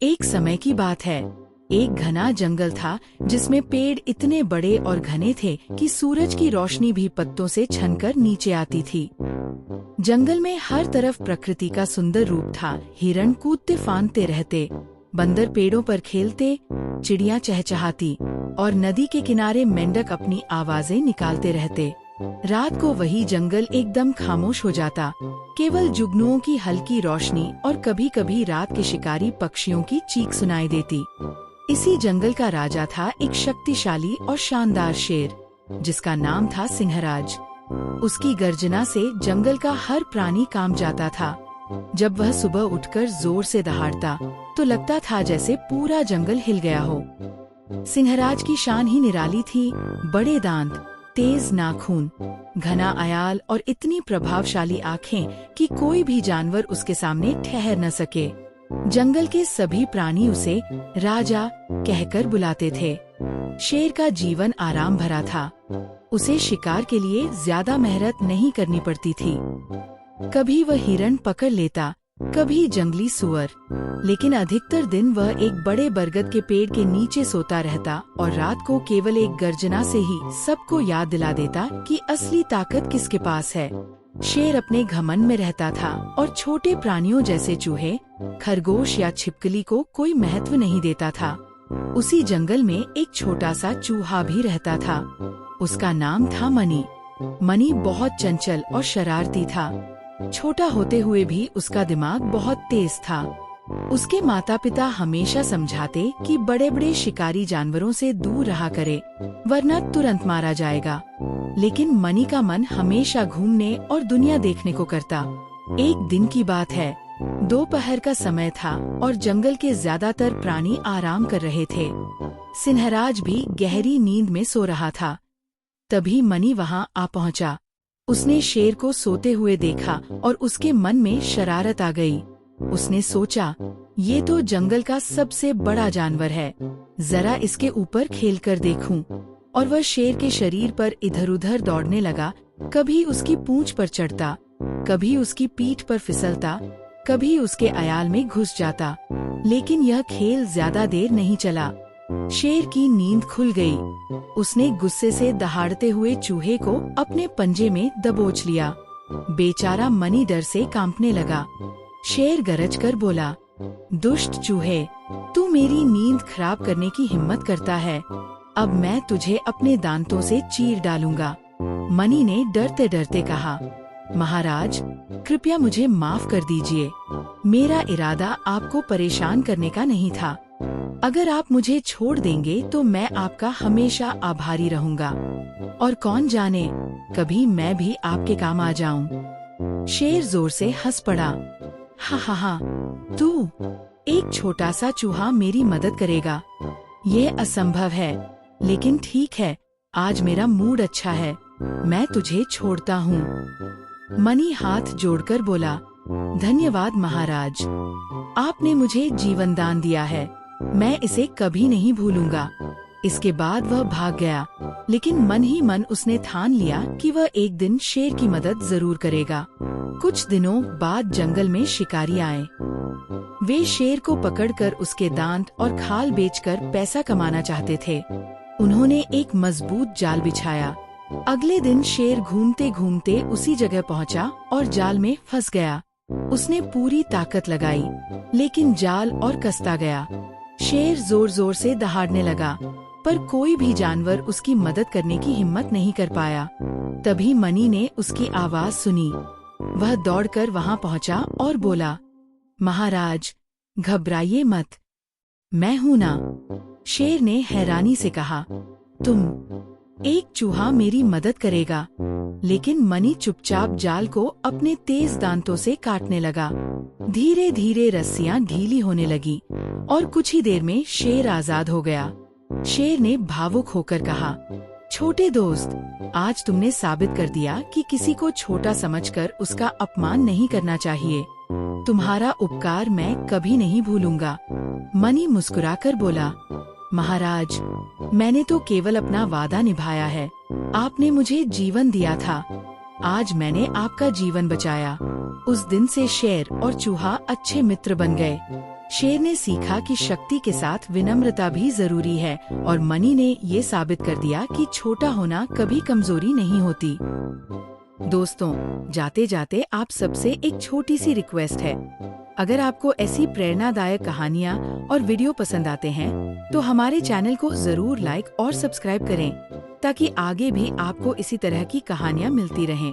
एक समय की बात है। एक घना जंगल था जिसमें पेड़ इतने बड़े और घने थे कि सूरज की रोशनी भी पत्तों से छनकर नीचे आती थी। जंगल में हर तरफ प्रकृति का सुंदर रूप था। हिरण कूदते फांदते रहते, बंदर पेड़ों पर खेलते, चिड़ियां चहचहाती और नदी के किनारे मेंढक अपनी आवाजें निकालते रहते। रात को वही जंगल एकदम खामोश हो जाता, केवल जुगनुओं की हल्की रोशनी और कभी कभी रात के शिकारी पक्षियों की चीख सुनाई देती। इसी जंगल का राजा था एक शक्तिशाली और शानदार शेर, जिसका नाम था सिंहराज। उसकी गर्जना से जंगल का हर प्राणी कांप जाता था। जब वह सुबह उठकर जोर से दहाड़ता तो लगता था जैसे पूरा जंगल हिल गया हो। सिंहराज की शान ही निराली थी। बड़े दांत, तेज नाखून, घना अयाल और इतनी प्रभावशाली आँखें कि कोई भी जानवर उसके सामने ठहर न सके। जंगल के सभी प्राणी उसे राजा कहकर बुलाते थे। शेर का जीवन आराम भरा था। उसे शिकार के लिए ज्यादा मेहनत नहीं करनी पड़ती थी। कभी वह हिरण पकड़ लेता, कभी जंगली सुअर, लेकिन अधिकतर दिन वह एक बड़े बरगद के पेड़ के नीचे सोता रहता और रात को केवल एक गर्जना से ही सबको याद दिला देता कि असली ताकत किसके पास है। शेर अपने घमंड में रहता था और छोटे प्राणियों जैसे चूहे, खरगोश या छिपकली को कोई महत्व नहीं देता था। उसी जंगल में एक छोटा सा चूहा भी रहता था। उसका नाम था मनी। मनी बहुत चंचल और शरारती था। छोटा होते हुए भी उसका दिमाग बहुत तेज था। उसके माता पिता हमेशा समझाते कि बड़े बड़े शिकारी जानवरों से दूर रहा करे, वरना तुरंत मारा जाएगा। लेकिन मनी का मन हमेशा घूमने और दुनिया देखने को करता। एक दिन की बात है। दोपहर का समय था और जंगल के ज्यादातर प्राणी आराम कर रहे थे। सिंहराज भी गहरी नींद में सो रहा था। तभी मनी वहां आ पहुंचा। उसने शेर को सोते हुए देखा और उसके मन में शरारत आ गई। उसने सोचा, ये तो जंगल का सबसे बड़ा जानवर है, जरा इसके ऊपर खेलकर देखूं। और वह शेर के शरीर पर इधर उधर दौड़ने लगा। कभी उसकी पूंछ पर चढ़ता, कभी उसकी पीठ पर फिसलता, कभी उसके अयाल में घुस जाता। लेकिन यह खेल ज्यादा देर नहीं चला। शेर की नींद खुल गई। उसने गुस्से से दहाड़ते हुए चूहे को अपने पंजे में दबोच लिया। बेचारा मनी डर से कांपने लगा। शेर गरज कर बोला, दुष्ट चूहे, तू मेरी नींद खराब करने की हिम्मत करता है। अब मैं तुझे अपने दांतों से चीर डालूंगा। मनी ने डरते डरते कहा, महाराज, कृपया मुझे माफ कर दीजिए। मेरा इरादा आपको परेशान करने का नहीं था। अगर आप मुझे छोड़ देंगे तो मैं आपका हमेशा आभारी रहूंगा। और कौन जाने, कभी मैं भी आपके काम आ जाऊं। शेर जोर से हंस पड़ा। हा हा हा, तू एक छोटा सा चूहा मेरी मदद करेगा? ये असंभव है। लेकिन ठीक है, आज मेरा मूड अच्छा है, मैं तुझे छोड़ता हूँ। मनी हाथ जोड़कर बोला, धन्यवाद महाराज, आपने मुझे जीवन दान दिया है, मैं इसे कभी नहीं भूलूंगा। इसके बाद वह भाग गया, लेकिन मन ही मन उसने ठान लिया कि वह एक दिन शेर की मदद जरूर करेगा। कुछ दिनों बाद जंगल में शिकारी आए। वे शेर को पकड़कर उसके दांत और खाल बेचकर पैसा कमाना चाहते थे। उन्होंने एक मजबूत जाल बिछाया। अगले दिन शेर घूमते घूमते उसी जगह पहुंचा और जाल में फंस गया। उसने पूरी ताकत लगाई, लेकिन जाल और कसता गया। शेर जोर जोर से दहाड़ने लगा, पर कोई भी जानवर उसकी मदद करने की हिम्मत नहीं कर पाया। तभी मनी ने उसकी आवाज सुनी। वह दौड़कर वहां पहुंचा और बोला, महाराज, घबराइए मत, मैं हूं ना। शेर ने हैरानी से कहा, तुम? एक चूहा मेरी मदद करेगा? लेकिन मनी चुपचाप जाल को अपने तेज दांतों से काटने लगा। धीरे धीरे रस्सियां ढीली होने लगी और कुछ ही देर में शेर आजाद हो गया। शेर ने भावुक होकर कहा, छोटे दोस्त, आज तुमने साबित कर दिया कि किसी को छोटा समझकर उसका अपमान नहीं करना चाहिए। तुम्हारा उपकार मैं कभी नहीं भूलूंगा। मनी मुस्कुराकर बोला, महाराज, मैंने तो केवल अपना वादा निभाया है। आपने मुझे जीवन दिया था, आज मैंने आपका जीवन बचाया। उस दिन से शेर और चूहा अच्छे मित्र बन गए। शेर ने सीखा कि शक्ति के साथ विनम्रता भी जरूरी है और मनी ने ये साबित कर दिया कि छोटा होना कभी कमजोरी नहीं होती। दोस्तों, जाते जाते आप सबसे एक छोटी सी रिक्वेस्ट है। अगर आपको ऐसी प्रेरणादायक कहानियाँ और वीडियो पसंद आते हैं तो हमारे चैनल को जरूर लाइक और सब्सक्राइब करें ताकि आगे भी आपको इसी तरह की कहानियाँ मिलती रहें।